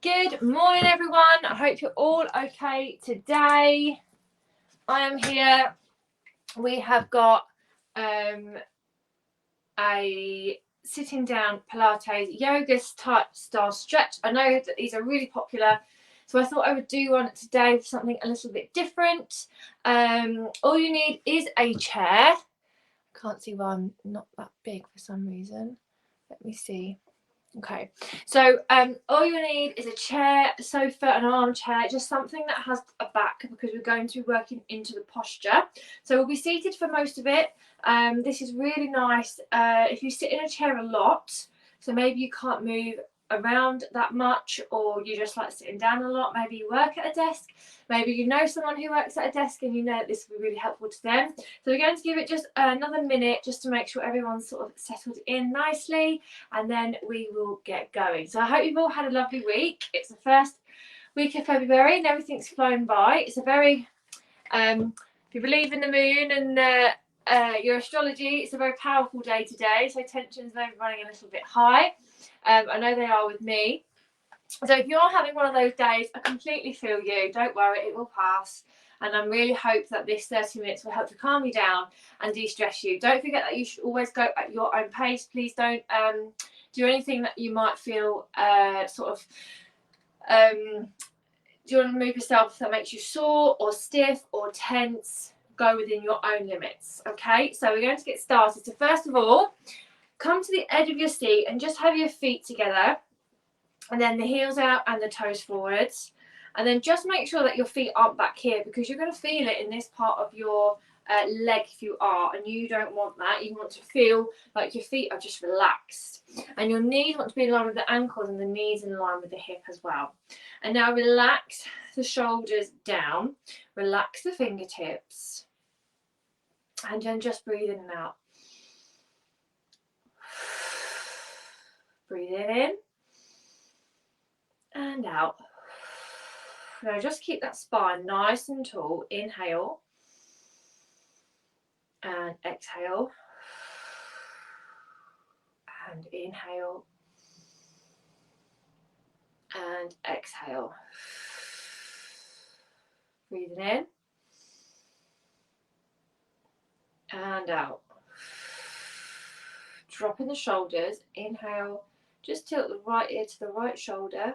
Good morning, everyone. I hope you're all okay today. I am here. We have got a sitting down Pilates yoga type style stretch. I know that these are really popular, so I thought I would do one today for something a little bit different. All you need is a chair. Can't see why I'm not that big for some reason. Let me see. Okay, so all you need is a chair, a sofa, an armchair, just something that has a back, because we're going to be working into the posture. So we'll be seated for most of it. This is really nice if you sit in a chair a lot, so maybe you can't move around that much, or you just like sitting down a lot. Maybe you work at a desk, maybe you know someone who works at a desk and you know that this will be really helpful to them. So we're going to give it just another minute just to make sure everyone's sort of settled in nicely, and then we will get going. So I hope you've all had a lovely week. It's the first week of February and everything's flown by. It's a very, if you believe in the moon and your astrology, it's a very powerful day today. So tensions may be running a little bit high. I know they are with me. So if you're having one of those days, I completely feel you. Don't worry, it will pass. And I really hope that this 30 minutes will help to calm you down and de-stress you. Don't forget that you should always go at your own pace. Please don't do anything that you might feel do you want to move yourself that makes you sore or stiff or tense? Go within your own limits. Okay, so we're going to get started. So first of all, come to the edge of your seat and just have your feet together, and then the heels out and the toes forwards. And then just make sure that your feet aren't back here, because you're going to feel it in this part of your leg if you are, and you don't want that. You want to feel like your feet are just relaxed, and your knees want to be in line with the ankles and the knees in line with the hip as well. And now relax the shoulders down, relax the fingertips, and then just breathe in and out. Breathe in and out. Now just keep that spine nice and tall. Inhale and exhale, and inhale and exhale. Breathing in and out. Dropping the shoulders. Inhale, just tilt the right ear to the right shoulder.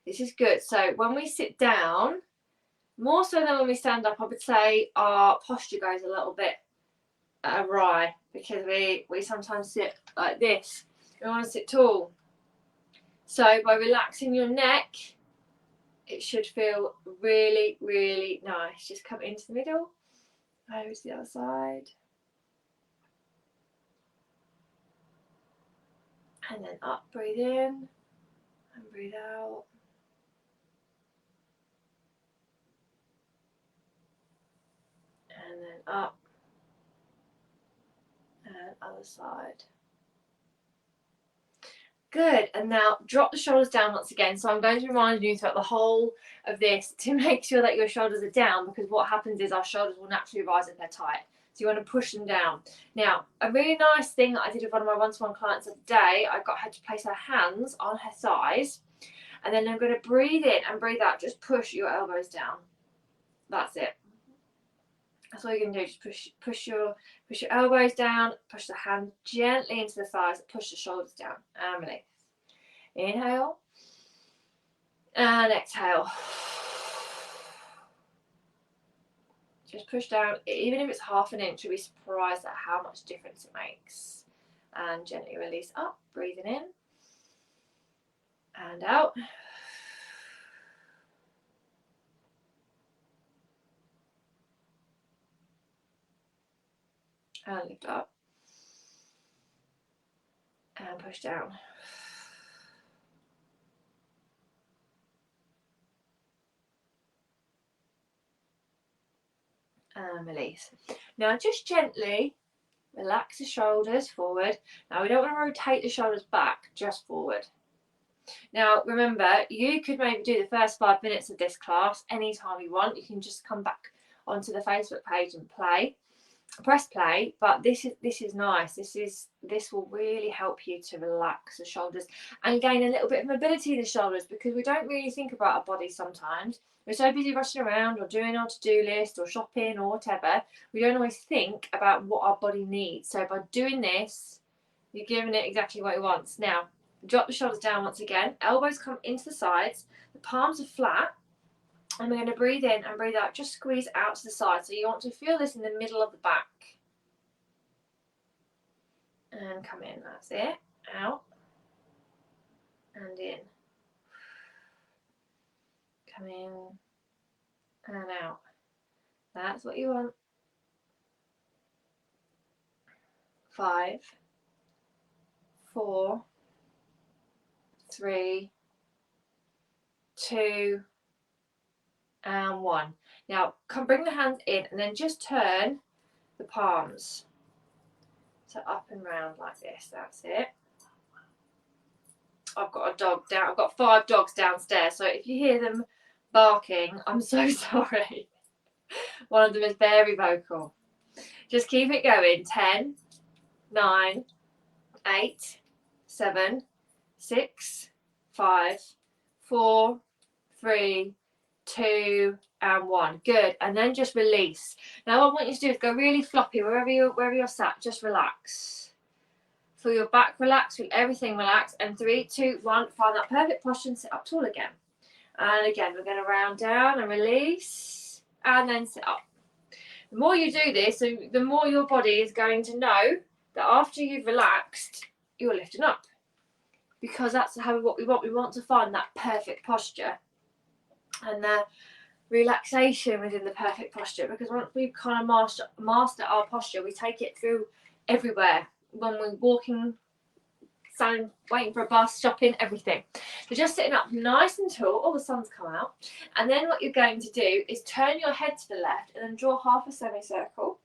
This is good. So when we sit down, more so than when we stand up, I would say our posture goes a little bit awry, because we sometimes sit like this. We want to sit tall. So by relaxing your neck, it should feel really, really nice. Just come into the middle, over to the other side, and then up. Breathe in and breathe out. And then up and other side. Good. And now drop the shoulders down once again. So I'm going to remind you throughout the whole of this to make sure that your shoulders are down, because what happens is our shoulders will naturally rise if they're tight. So you want to push them down. Now, a really nice thing that I did with one of my one-to-one clients of the day, I got her to place her hands on her thighs, and then I'm going to breathe in and breathe out. Just push your elbows down. That's it. That's all you're going to do. Just push your elbows down, push the hand gently into the thighs, push the shoulders down, and release. Inhale and exhale. Just push down. Even if it's half an inch, you'll be surprised at how much difference it makes. And gently release up, breathing in and out. And lift up and push down. And release. Now just gently relax the shoulders forward. Now we don't want to rotate the shoulders back, just forward. Now remember, you could maybe do the first 5 minutes of this class anytime you want. You can just come back onto the Facebook page and play. press play, but this is nice. This will really help you to relax the shoulders and gain a little bit of mobility in the shoulders, because we don't really think about our bodies sometimes. We're so busy rushing around or doing our to-do list or shopping or whatever, we don't always think about what our body needs. So by doing this, you're giving it exactly what it wants. Now, drop the shoulders down once again, elbows come into the sides, the palms are flat, and we're going to breathe in and breathe out. Just squeeze out to the side. So you want to feel this in the middle of the back. And come in. That's it. Out. And in. Come in. And out. That's what you want. 5, 4, 3, 2, and 1. Now, bring the hands in and then just turn the palms. So up and round like this. That's it. I've got a dog down. I've got 5 dogs downstairs. So if you hear them barking, I'm so sorry. One of them is very vocal. Just keep it going. 10, 9, 8, 7, 6, 5, 4, 3, 2, and 1. Good. And then just release. Now what I want you to do is go really floppy wherever you're sat. Just relax. Feel your back relax, feel everything relax. And 3, 2, 1, find that perfect posture and sit up tall again. And again, we're going to round down and release and then sit up. The more you do this, so the more your body is going to know that after you've relaxed, you're lifting up. Because that's what we want. We want to find that perfect posture and the relaxation within the perfect posture. Because once we've kind of master our posture, we take it through everywhere. When we're walking, standing, waiting for a bus, shopping, everything. So just sitting up nice and tall. Oh, the sun's come out. And then what you're going to do is turn your head to the left and then draw half a semicircle.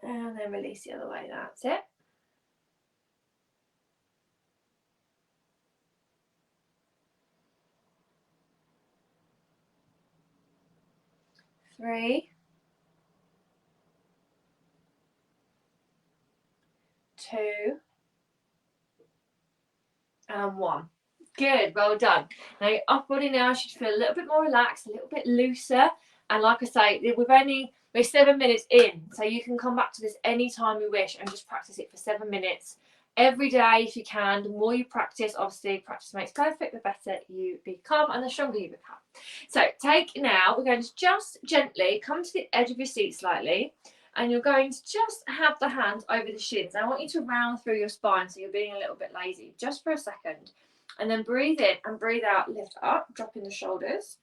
And then release the other way. That's it. 3, 2, and 1. Good, well done. Now your upper body now should feel a little bit more relaxed, a little bit looser. And like I say, we're 7 minutes in, so you can come back to this anytime you wish and just practice it for 7 minutes every day if you can. The more you practice, obviously practice makes perfect, the better you become and the stronger you become. So we're going to just gently come to the edge of your seat slightly, and you're going to just have the hands over the shins. I want you to round through your spine, so you're being a little bit lazy just for a second. And then breathe in and breathe out, lift up, dropping the shoulders.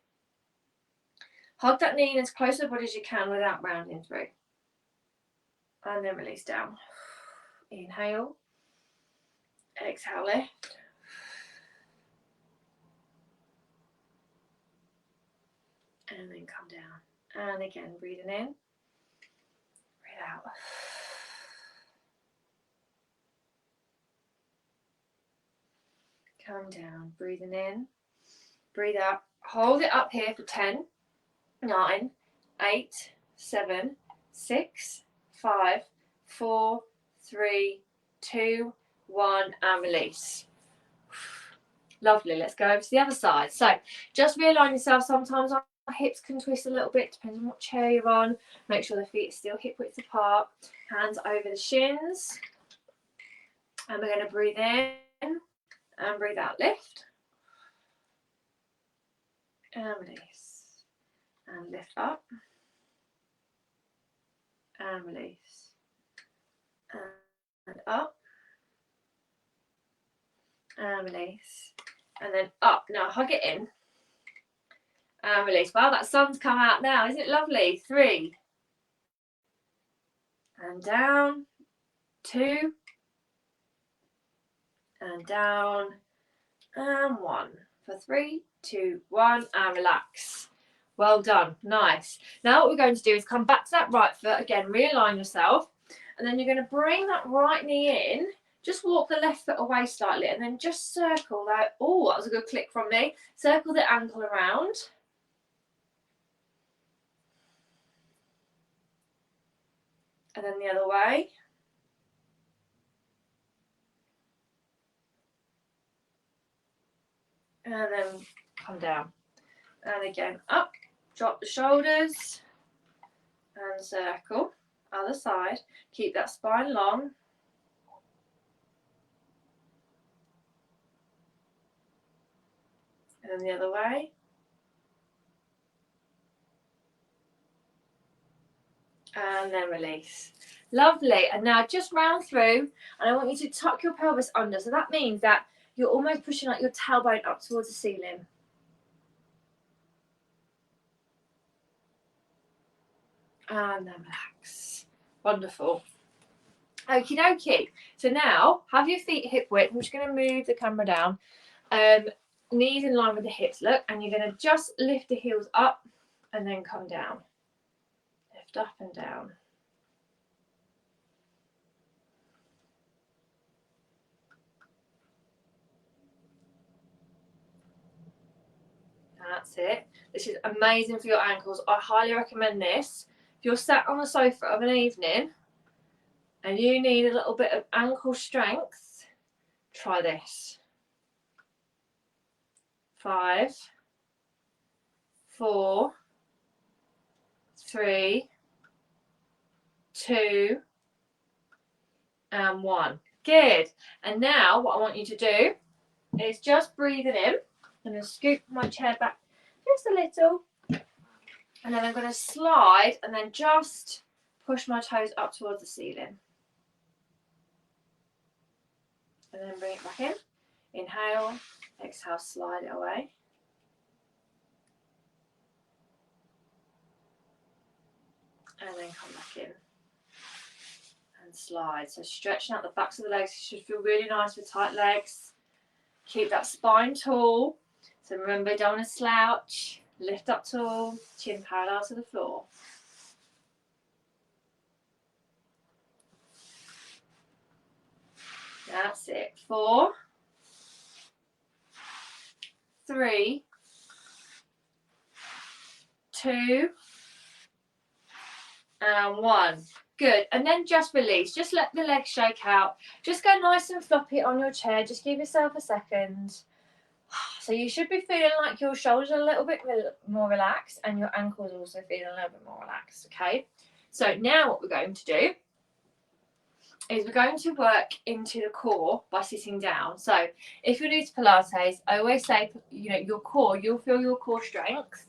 Hug that knee in as close to the body as you can without rounding through. And then release down. Inhale. Exhale, lift. And then come down. And again, breathing in. Breathe out. Come down, breathing in, breathe out, hold it up here for 10, 9, 8, 7, 6, 5, 4, 3, 2, 1, and release. Lovely, let's go over to the other side. So just realign yourself. Sometimes our hips can twist a little bit, depending on what chair you're on. Make sure the feet are still hip width apart, hands over the shins. And we're going to breathe in. And breathe out, lift. And release. And lift up. And release. And up. And release. And then up. Now hug it in. And release. Wow, that sun's come out now. Isn't it lovely? 3. And down. 2. And down, and 1. For 3, 2, 1, and relax. Well done, nice. Now what we're going to do is come back to that right foot, again, realign yourself, and then you're going to bring that right knee in, just walk the left foot away slightly, and then just circle that. Oh, that was a good click from me. Circle the ankle around. and then the other way. And then come down. And again, up, drop the shoulders, and circle. Other side. Keep that spine long. And then the other way. And then release. Lovely. And now just round through, and I want you to tuck your pelvis under. So that means that you're almost pushing like your tailbone up towards the ceiling. And then relax. Wonderful. Okie dokie. So now have your feet hip width. I'm just going to move the camera down. Knees in line with the hips. Look, and you're going to just lift the heels up and then come down. Lift up and down. That's it. This is amazing for your ankles. I highly recommend this. If you're sat on the sofa of an evening and you need a little bit of ankle strength, try this. 5, 4, 3, 2, and 1. Good. And now what I want you to do is just breathe it in. I'm going to scoop my chair back just a little. And then I'm going to slide and then just push my toes up towards the ceiling. And then bring it back in. Inhale, exhale, slide it away. And then come back in. And slide. So stretching out the backs of the legs. Should feel really nice with tight legs. Keep that spine tall. So remember, don't want to slouch. Lift up tall. Chin parallel to the floor. That's it. 4, 3, 2, and 1. Good. And then just release. Just let the legs shake out. Just go nice and floppy on your chair. Just give yourself a second. So you should be feeling like your shoulders are a little bit more relaxed and your ankles also feeling a little bit more relaxed. Okay. So now what we're going to do is we're going to work into the core by sitting down. So if you're new to Pilates, I always say, you know, your core, you'll feel your core strength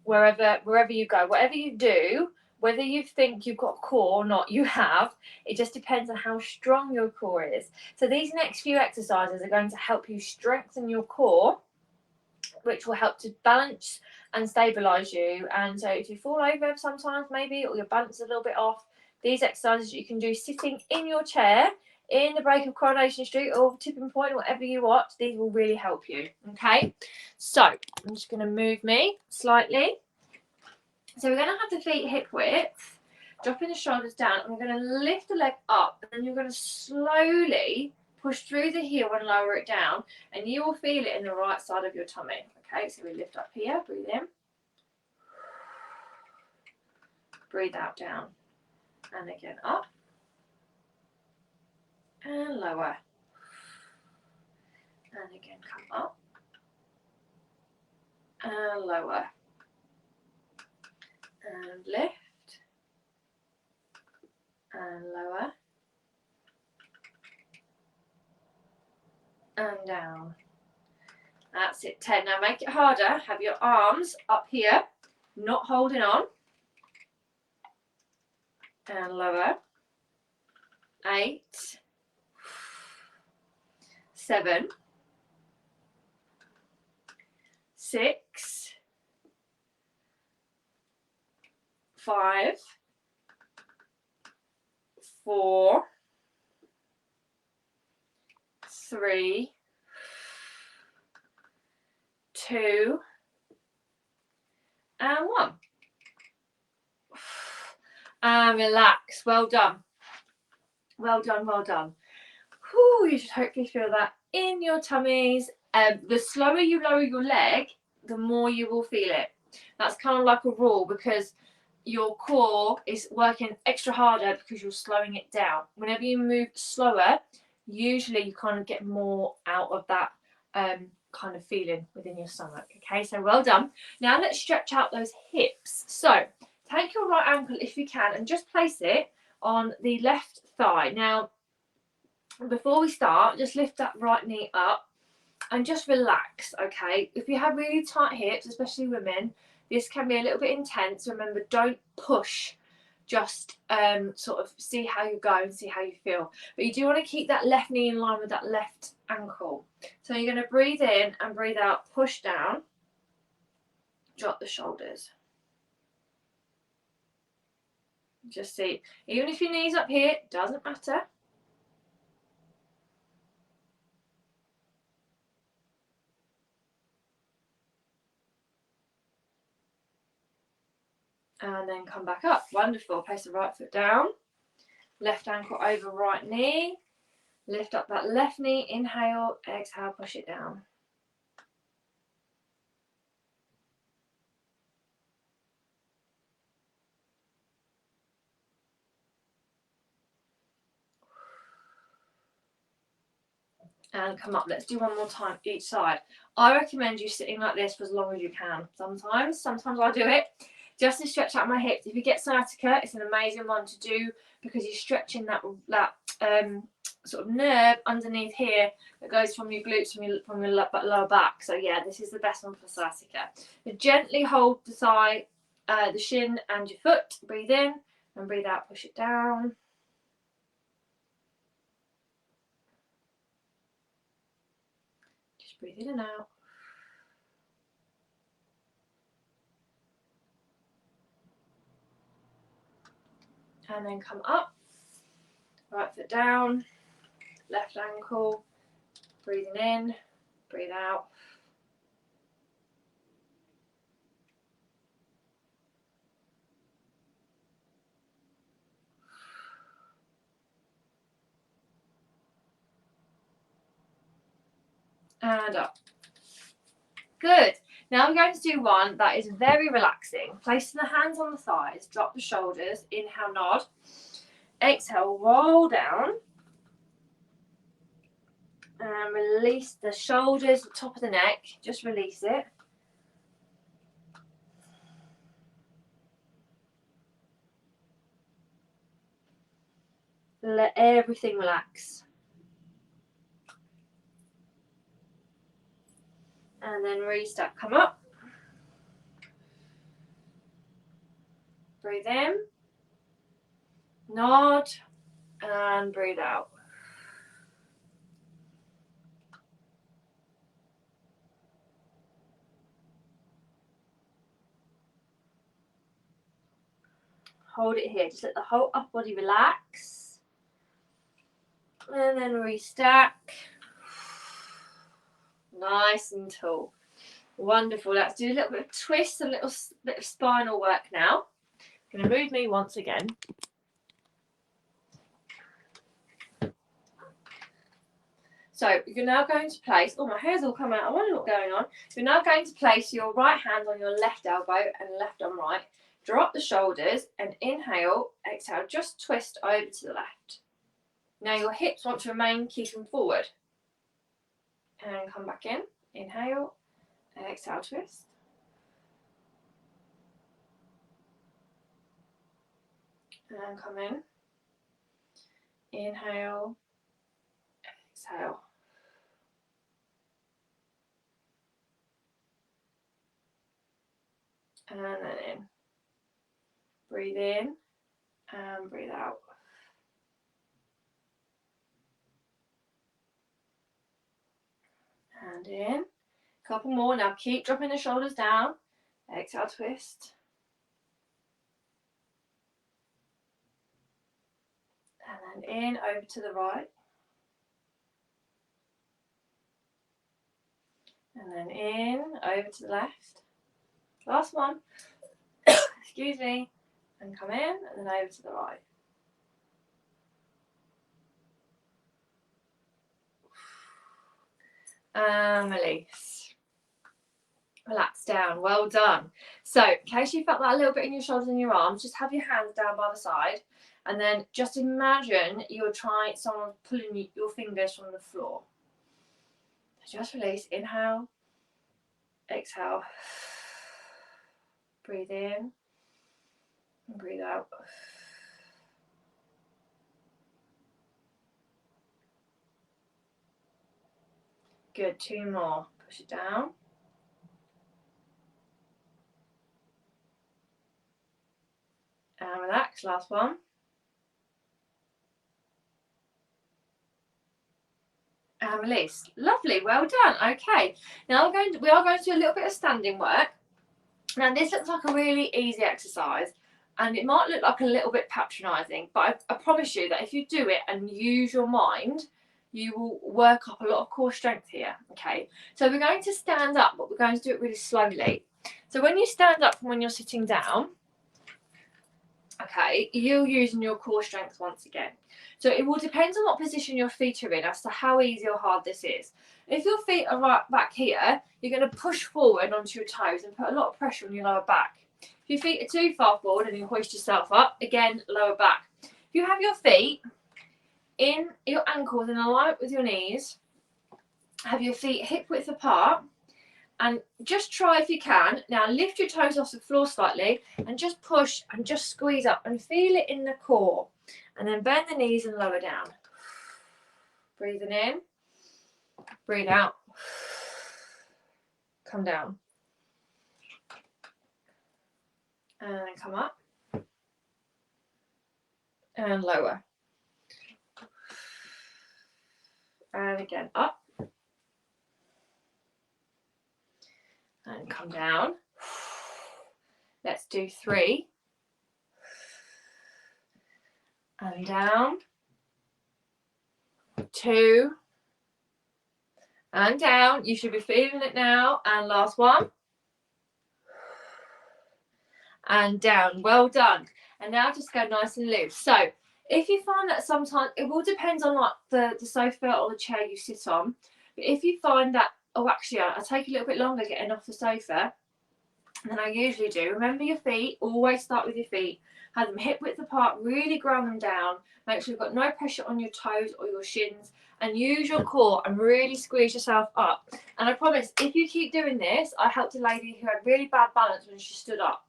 wherever you go, whatever you do, whether you think you've got core or not, you have. It just depends on how strong your core is. So these next few exercises are going to help you strengthen your core, which will help to balance and stabilize you. And so if you fall over sometimes maybe, or your balance is a little bit off, these exercises you can do sitting in your chair in the break of Coronation Street or Tipping Point, whatever you watch, these will really help you. Okay, so I'm just going to move me slightly. So we're going to have the feet hip width, dropping the shoulders down, and we're going to lift the leg up, and then you're going to slowly push through the heel and lower it down, and you will feel it in the right side of your tummy. Okay, so we lift up here, breathe in, breathe out, down, and again up, and lower, and again come up, and lower, and lift, and lower, and down. That's it. 10. Now make it harder. Have your arms up here, not holding on, and lower. 8, 7, 6, 5, 4, 3, 2, and 1. And relax. Well done. Well done, well done. Whew, you should hopefully feel that in your tummies. The slower you lower your leg, the more you will feel it. That's kind of like a rule, because your core is working extra harder because you're slowing it down. Whenever you move slower, usually you kind of get more out of that kind of feeling within your stomach. Okay, so well done. Now let's stretch out those hips. So take your right ankle if you can and just place it on the left thigh. Now, before we start, just lift that right knee up and just relax, okay? If you have really tight hips, especially women, this can be a little bit intense. Remember, don't push. Just sort of see how you go and see how you feel. But you do want to keep that left knee in line with that left ankle. So you're going to breathe in and breathe out, push down, drop the shoulders. Just see, even if your knee's up here, doesn't matter. And then come back up. Wonderful. Place the right foot down. Left ankle over right knee. Lift up that left knee. Inhale, exhale, push it down. And come up. Let's do one more time each side. I recommend you sitting like this for as long as you can. Sometimes I do it just to stretch out my hips. If you get sciatica, it's an amazing one to do because you're stretching that sort of nerve underneath here that goes from your glutes, from your lower back. So yeah, this is the best one for sciatica. But gently hold the thigh, the shin and your foot. Breathe in and breathe out, push it down. Just breathe in and out. And then come up, right foot down, left ankle, breathing in, breathe out. And up. Good. Now we're going to do one that is very relaxing. Placing the hands on the thighs, drop the shoulders, inhale, nod. Exhale, roll down. And release the shoulders, the top of the neck. Just release it. Let everything relax. And then restart. Come up. Breathe in. Nod. And breathe out. Hold it here. Just let the whole upper body relax. And then restack. Nice and tall. Wonderful. Let's do a little bit of twist, a little bit of spinal work now. I'm going to move me once again. So you're now going to place, oh, my hair's all come out. I wonder what's going on. You're now going to place your right hand on your left elbow and left on right. Drop the shoulders and inhale, exhale, just twist over to the left. Now your hips want to remain keeping forward. And come back in. Inhale, exhale, twist. And come in. Inhale, exhale. And then in. Breathe in and breathe out. And in. Couple more. Now keep dropping the shoulders down. Exhale, twist. And then in, over to the right. And then in, over to the left. Last one. Excuse me. And come in, and then over to the right. And release. Relax down. Well done. So in case you felt that a little bit in your shoulders and your arms, just have your hands down by the side, and then just imagine you're trying someone pulling your fingers from the floor. Just release. Inhale, exhale, breathe in and breathe out. Good. 2 more. Push it down. And relax. Last one. And release. Lovely. Well done. Okay. Now we are going to do a little bit of standing work. Now this looks like a really easy exercise, and it might look like a little bit patronising, but I promise you that if you do it and use your mind, you will work up a lot of core strength here. Okay, so we're going to stand up, but we're going to do it really slowly. So when you stand up from when you're sitting down, okay, you're using your core strength once again. So it will depend on what position your feet are in as to how easy or hard this is. If your feet are right back here, you're going to push forward onto your toes and put a lot of pressure on your lower back. If your feet are too far forward and you hoist yourself up, again, lower back. If you have your feet in your ankles in alignment with your knees, have your feet hip width apart, and just try if you can. Now lift your toes off the floor slightly and just push and just squeeze up and feel it in the core. And then bend the knees and lower down. Breathing in, breathe out, come down. And then come up and lower. And again, up and come down. Let's do 3. And down. 2. And down. You should be feeling it now. And last one. And down. Well done. And now just go nice and loose. So if you find that sometimes, it will depend on like the sofa or the chair you sit on. But if you find that, oh, actually, I take a little bit longer getting off the sofa than I usually do. Remember your feet. Always start with your feet. Have them hip width apart. Really ground them down. Make sure you've got no pressure on your toes or your shins. And use your core and really squeeze yourself up. And I promise, if you keep doing this, I helped a lady who had really bad balance when she stood up.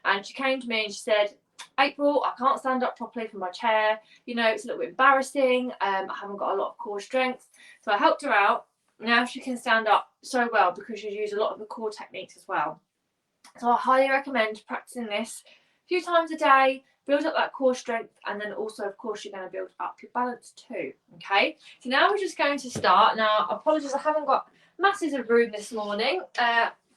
And she came to me and she said, April, I can't stand up properly from my chair. You know, it's a little bit embarrassing. I haven't got a lot of core strength. So I helped her out. Now she can stand up so well because she's used a lot of the core techniques as well. So I highly recommend practicing this a few times a day, build up that core strength, and then also, of course, you're going to build up your balance too. Okay, so now we're just going to start. Now, I apologise, I haven't got masses of room this morning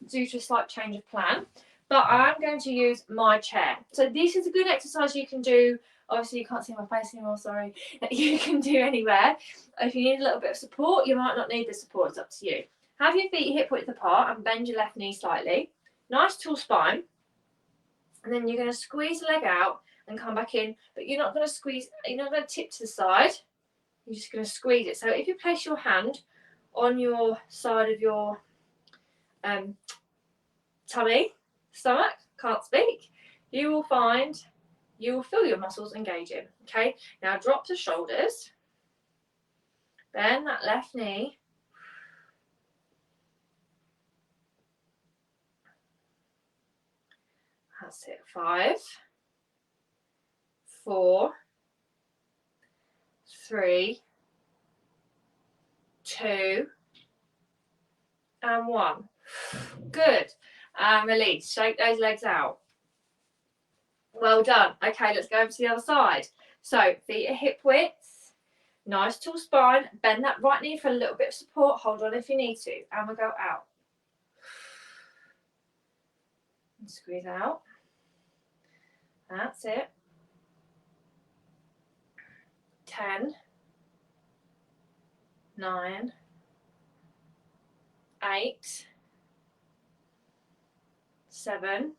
due to a slight change of plan, but I'm going to use my chair. So this is a good exercise you can do. Obviously, you can't see my face anymore, sorry. You can do anywhere. If you need a little bit of support, you might not need the support, it's up to you. Have your feet hip width apart and bend your left knee slightly. Nice tall spine. And then you're going to squeeze the leg out and come back in, but you're not going to squeeze, you're not going to tip to the side. You're just going to squeeze it. So if you place your hand on your side of your tummy, stomach, can't speak, you will find you will feel your muscles engaging. Okay, now drop the shoulders, bend that left knee, that's it. 5, 4, 3, 2, and 1. Good. And release. Shake those legs out. Well done. Okay, let's go over to the other side. So feet at hip width, nice tall spine. Bend that right knee for a little bit of support. Hold on if you need to. And we'll go out. And squeeze out. That's it. 10, 9, 8, 7,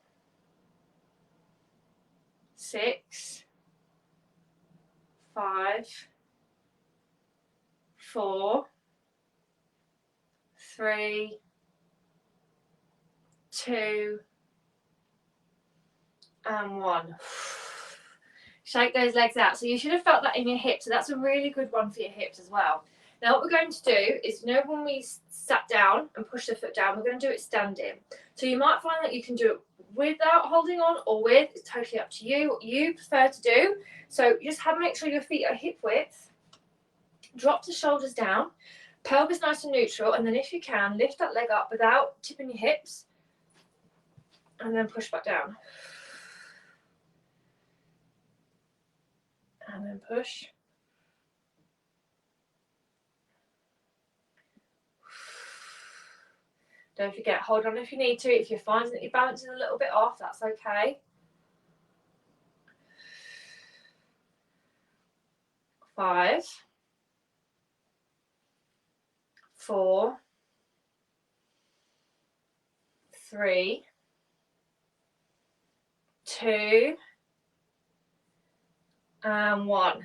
6, 5, 4, 3, 2, and 1. Shake those legs out. So you should have felt that in your hips. So that's a really good one for your hips as well. Now what we're going to do is, you know, when we sat down and pushed the foot down, we're going to do it standing. So you might find that you can do it without holding on or with. It's totally up to you, what you prefer to do. So you just make sure your feet are hip width. Drop the shoulders down. Pelvis nice and neutral. And then if you can, lift that leg up without tipping your hips. And then push back down. And then push. Don't forget, hold on if you need to. If you're finding that your balance is a little bit off, that's okay. 5, 4, 3, 2, and 1.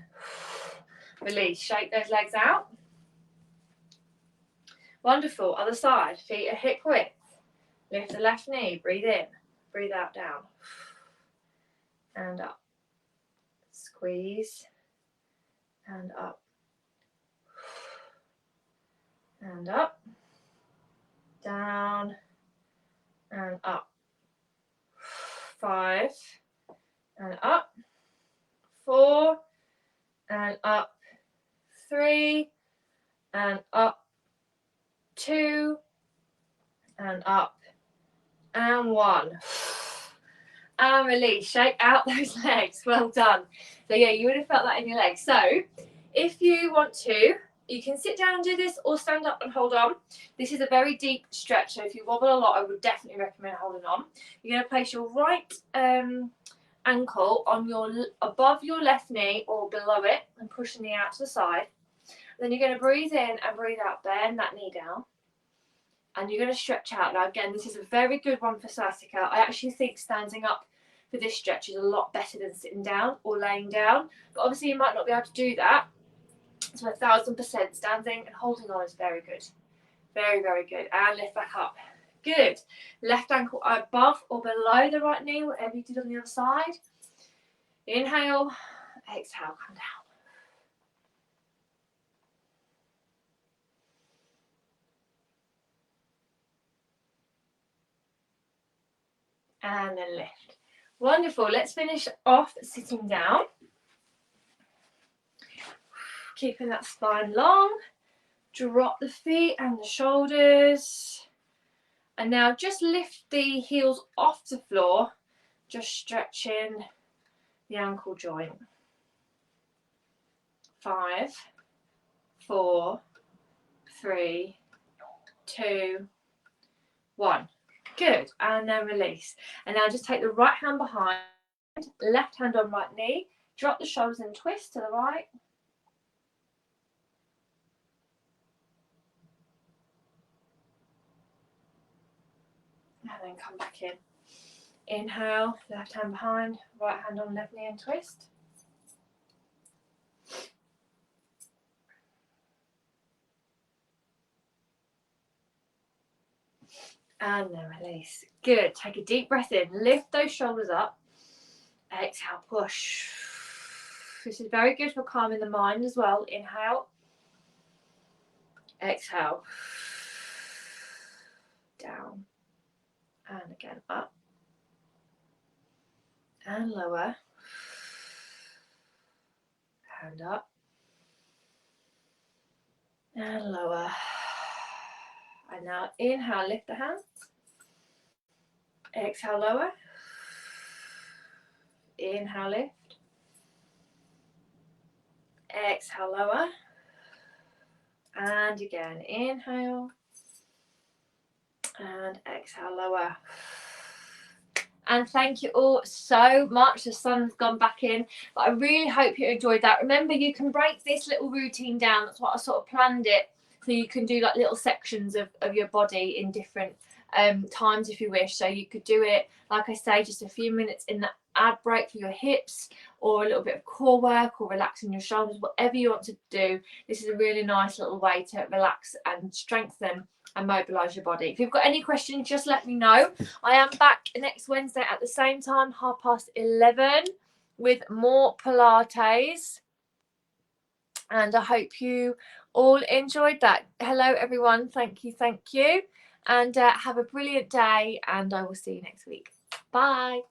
Release. Shake those legs out. Wonderful. Other side. Feet are hip width. Lift the left knee. Breathe in. Breathe out, down. And up. Squeeze. And up. And up. Down. And up. 5. And up. 4. And up. 3. And up. 2. And up. And 1. And release. Shake out those legs. Well done. So yeah, you would have felt that in your legs. So if you want to, you can sit down and do this or stand up and hold on. This is a very deep stretch, so if you wobble a lot, I would definitely recommend holding on. You're going to place your right ankle on above your left knee or below it and push the knee out to the side. Then you're going to breathe in and breathe out, bend that knee down. And you're going to stretch out. Now again, this is a very good one for sciatica. I actually think standing up for this stretch is a lot better than sitting down or laying down. But obviously you might not be able to do that. So 1000% standing and holding on is very good. Very, very good. And lift back up. Good. Left ankle above or below the right knee, whatever you did on the other side. Inhale. Exhale, come down. And then lift. Wonderful. Let's finish off sitting down. Keeping that spine long. Drop the feet and the shoulders. And now just lift the heels off the floor. Just stretching the ankle joint. 5, 4, 3, 2, 1. Good. And then release. And now just take the right hand behind, left hand on right knee, drop the shoulders and twist to the right. And then come back in. Inhale, left hand behind, right hand on left knee and twist. And then release. Good. Take a deep breath in. Lift those shoulders up. Exhale, push. This is very good for calming the mind as well. Inhale. Exhale. Down. And again, up. And lower. And up. And lower. And now inhale, lift the hands. Exhale, lower. Inhale, lift. Exhale, lower. And again, inhale. And exhale, lower. And thank you all so much. The sun's gone back in, but I really hope you enjoyed that. Remember, you can break this little routine down. That's what I sort of planned it. So you can do like little sections of your body in different times if you wish. So you could do it, like I say, just a few minutes in the ad break for your hips, or a little bit of core work, or relaxing your shoulders, whatever you want to do. This is a really nice little way to relax and strengthen and mobilize your body. If you've got any questions, just let me know. I am back next Wednesday at the same time, 11:30, with more Pilates, and I hope you all enjoyed that. Hello everyone, thank you, and have a brilliant day, and I will see you next week. Bye.